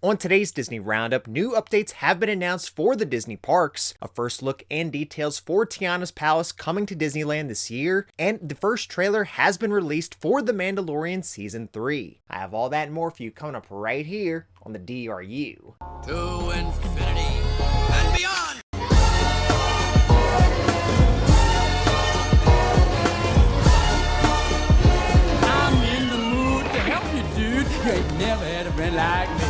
On today's Disney Roundup, new updates have been announced for the Disney parks, a first look and details for Tiana's Palace coming to Disneyland this year, and the first trailer has been released for The Mandalorian Season 3. I have all that and more for you coming up right here on the DRU. To infinity and beyond! I'm in the mood to help you, dude. You ain't never had a friend like me.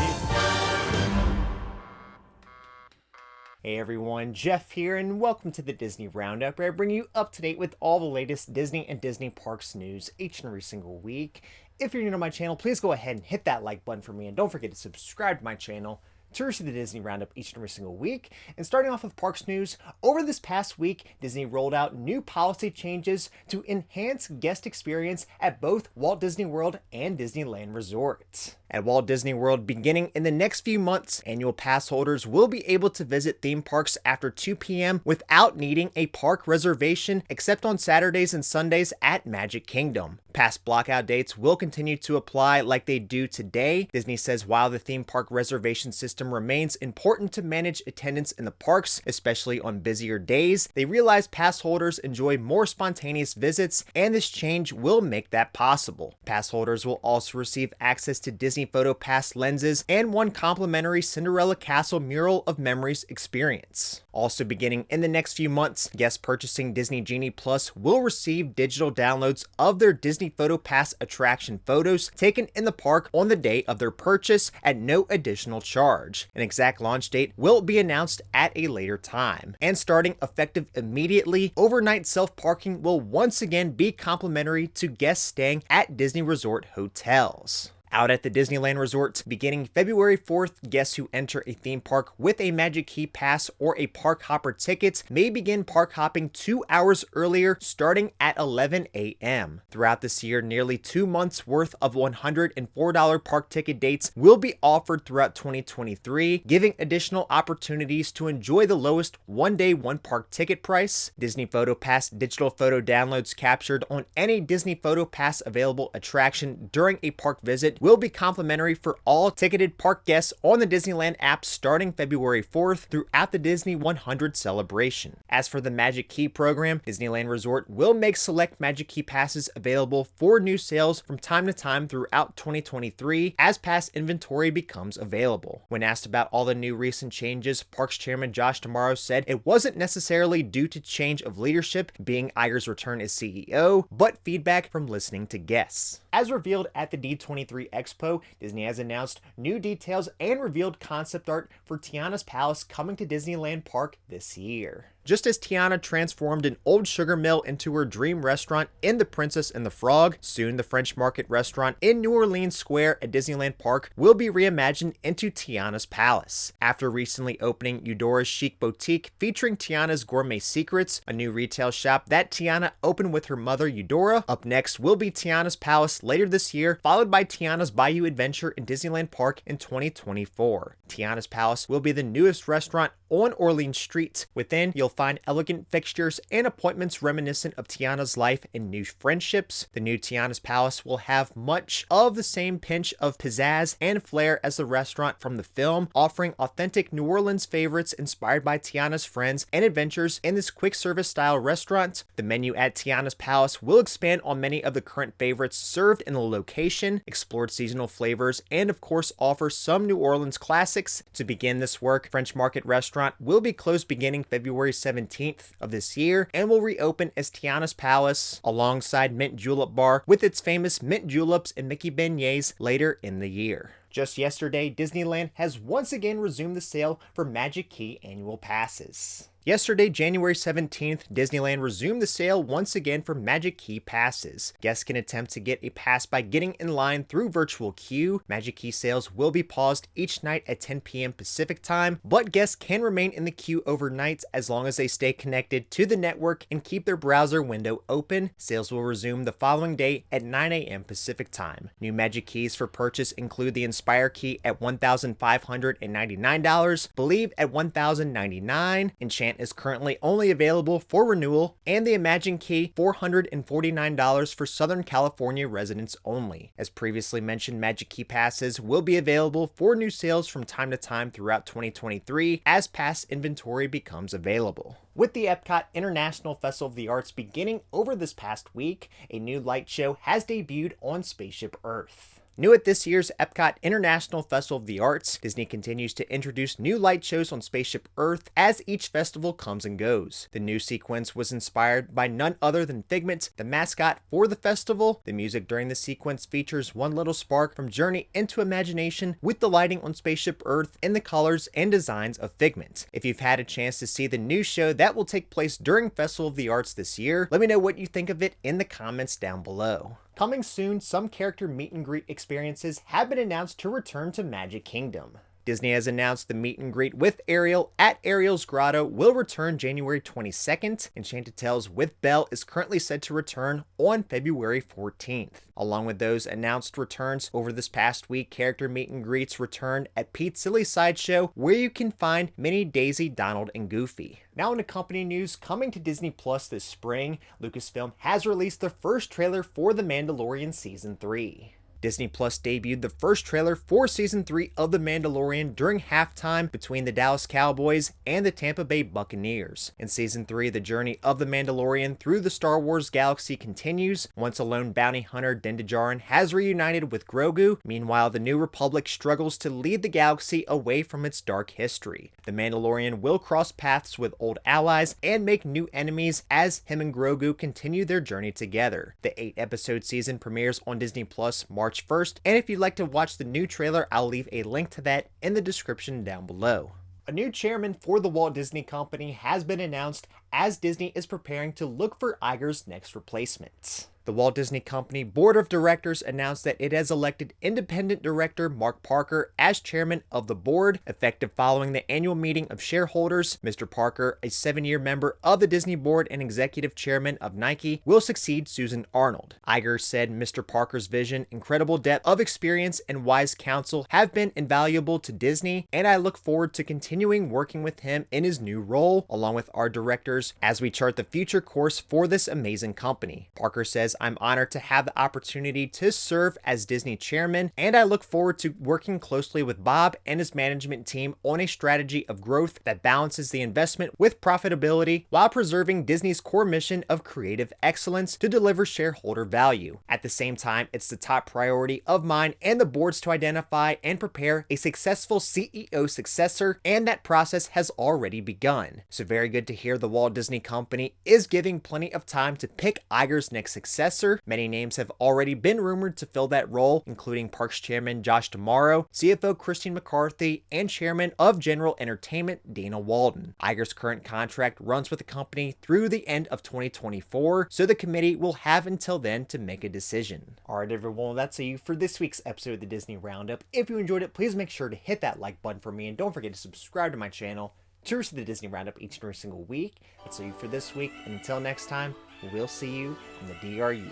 Hey everyone, Jeff here, and welcome to the Disney Roundup, where I bring you up to date with all the latest Disney and Disney Parks news each and every single week. If you're new to my channel, please go ahead and hit that like button for me, and don't forget to subscribe to my channel to receive the Disney Roundup each and every single week. And starting off with parks news, over this past week, Disney rolled out new policy changes to enhance guest experience at both Walt Disney World and Disneyland Resort. At Walt Disney World, beginning in the next few months, annual pass holders will be able to visit theme parks after 2 p.m. without needing a park reservation, except on Saturdays and Sundays at Magic Kingdom. Pass blockout dates will continue to apply like they do today. Disney says while the theme park reservation system remains important to manage attendance in the parks, especially on busier days, they realize pass holders enjoy more spontaneous visits, and this change will make that possible. Pass holders will also receive access to Disney Photo Pass lenses and one complimentary Cinderella Castle Mural of Memories experience. Also beginning in the next few months, guests purchasing Disney Genie Plus will receive digital downloads of their Disney Photo Pass attraction photos taken in the park on the day of their purchase at no additional charge. An exact launch date will be announced at a later time. And starting effective immediately, overnight self-parking will once again be complimentary to guests staying at Disney Resort hotels. Out at the Disneyland Resort, beginning February 4th, guests who enter a theme park with a Magic Key Pass or a Park Hopper ticket may begin park hopping 2 hours earlier, starting at 11 a.m. Throughout this year, nearly 2 months worth of $104 park ticket dates will be offered throughout 2023, giving additional opportunities to enjoy the lowest one-day one-park ticket price. Disney Photo Pass digital photo downloads captured on any Disney Photo Pass available attraction during a park visit will be complimentary for all ticketed park guests on the Disneyland app starting February 4th throughout the Disney 100 celebration. As for the Magic Key program, Disneyland Resort will make select Magic Key passes available for new sales from time to time throughout 2023 as pass inventory becomes available. When asked about all the new recent changes, Parks Chairman Josh D'Amaro said it wasn't necessarily due to change of leadership, being Iger's return as CEO, but feedback from listening to guests. As revealed at the D23 Expo, Disney has announced new details and revealed concept art for Tiana's Palace coming to Disneyland Park this year. Just as Tiana transformed an old sugar mill into her dream restaurant in The Princess and the Frog, soon the French Market restaurant in New Orleans Square at Disneyland Park will be reimagined into Tiana's Palace. After recently opening Eudora's Chic Boutique featuring Tiana's Gourmet Secrets, a new retail shop that Tiana opened with her mother Eudora, up next will be Tiana's Palace later this year, followed by Tiana's Bayou Adventure in Disneyland Park in 2024. Tiana's Palace will be the newest restaurant on Orleans Street. Within, you'll find elegant fixtures and appointments reminiscent of Tiana's life and new friendships. The new Tiana's Palace will have much of the same pinch of pizzazz and flair as the restaurant from the film, offering authentic New Orleans favorites inspired by Tiana's friends and adventures in this quick service style restaurant. The menu at Tiana's Palace will expand on many of the current favorites served in the location, explore seasonal flavors, and of course offer some New Orleans classics. To begin this work, French Market restaurant will be closed beginning February 17th of this year and will reopen as Tiana's Palace alongside Mint Julep Bar with its famous mint juleps and Mickey beignets later in the year. Just yesterday, Disneyland has once again resumed the sale for Magic Key annual passes. Yesterday, January 17th, Disneyland resumed the sale once again for Magic Key passes. Guests can attempt to get a pass by getting in line through virtual queue. Magic Key sales will be paused each night at 10 p.m. Pacific time, but guests can remain in the queue overnight as long as they stay connected to the network and keep their browser window open. Sales will resume the following day at 9 a.m. Pacific time. New Magic Keys for purchase include the Inspire Key at $1,599, Believe at $1,099, Enchant is currently only available for renewal, and the Imagine Key $449 for Southern California residents only. As previously mentioned, Magic Key passes will be available for new sales from time to time throughout 2023 as pass inventory becomes available. With the Epcot International Festival of the Arts beginning over this past week, a new light show has debuted on Spaceship Earth. New at this year's Epcot International Festival of the Arts, Disney continues to introduce new light shows on Spaceship Earth as each festival comes and goes. The new sequence was inspired by none other than Figment, the mascot for the festival. The music during the sequence features One Little Spark from Journey into Imagination, with the lighting on Spaceship Earth in the colors and designs of Figment. If you've had a chance to see the new show that will take place during Festival of the Arts this year, let me know what you think of it in the comments down below. Coming soon, some character meet and greet experiences have been announced to return to Magic Kingdom. Disney has announced the meet and greet with Ariel at Ariel's Grotto will return January 22nd. Enchanted Tales with Belle is currently set to return on February 14th. Along with those announced returns over this past week, character meet and greets returned at Pete's Silly Sideshow, where you can find Minnie, Daisy, Donald, and Goofy. Now into company news, coming to Disney Plus this spring, Lucasfilm has released the first trailer for The Mandalorian Season 3. Disney Plus debuted the first trailer for Season 3 of The Mandalorian during halftime between the Dallas Cowboys and the Tampa Bay Buccaneers. In Season 3, the journey of The Mandalorian through the Star Wars galaxy continues. Once a lone bounty hunter, Din Djarin has reunited with Grogu. Meanwhile, the New Republic struggles to lead the galaxy away from its dark history. The Mandalorian will cross paths with old allies and make new enemies as him and Grogu continue their journey together. The 8-episode season premieres on Disney Plus March 1st, and if you'd like to watch the new trailer, I'll leave a link to that in the description down below. A new chairman for the Walt Disney Company has been announced as Disney is preparing to look for Iger's next replacement. The Walt Disney Company Board of Directors announced that it has elected independent director Mark Parker as chairman of the board, effective following the annual meeting of shareholders. Mr. Parker, a 7-year member of the Disney board and executive chairman of Nike, will succeed Susan Arnold. Iger said Mr. Parker's vision, incredible depth of experience, and wise counsel have been invaluable to Disney, and I look forward to continuing working with him in his new role, along with our directors, as we chart the future course for this amazing company. Parker says, I'm honored to have the opportunity to serve as Disney chairman, and I look forward to working closely with Bob and his management team on a strategy of growth that balances the investment with profitability while preserving Disney's core mission of creative excellence to deliver shareholder value. At the same time, it's the top priority of mine and the board's to identify and prepare a successful CEO successor, and that process has already begun. So very good to hear the Walt Disney Company is giving plenty of time to pick Iger's next successor. Many names have already been rumored to fill that role, including Parks Chairman Josh D'Amaro, CFO Christine McCarthy, and Chairman of General Entertainment Dana Walden. Iger's current contract runs with the company through the end of 2024, so the committee will have until then to make a decision. Alright everyone, that's it for this week's episode of the Disney Roundup. If you enjoyed it, please make sure to hit that like button for me, and don't forget to subscribe to my channel to receive the Disney Roundup each and every single week. That's it for this week, and until next time, we'll see you in the DRU.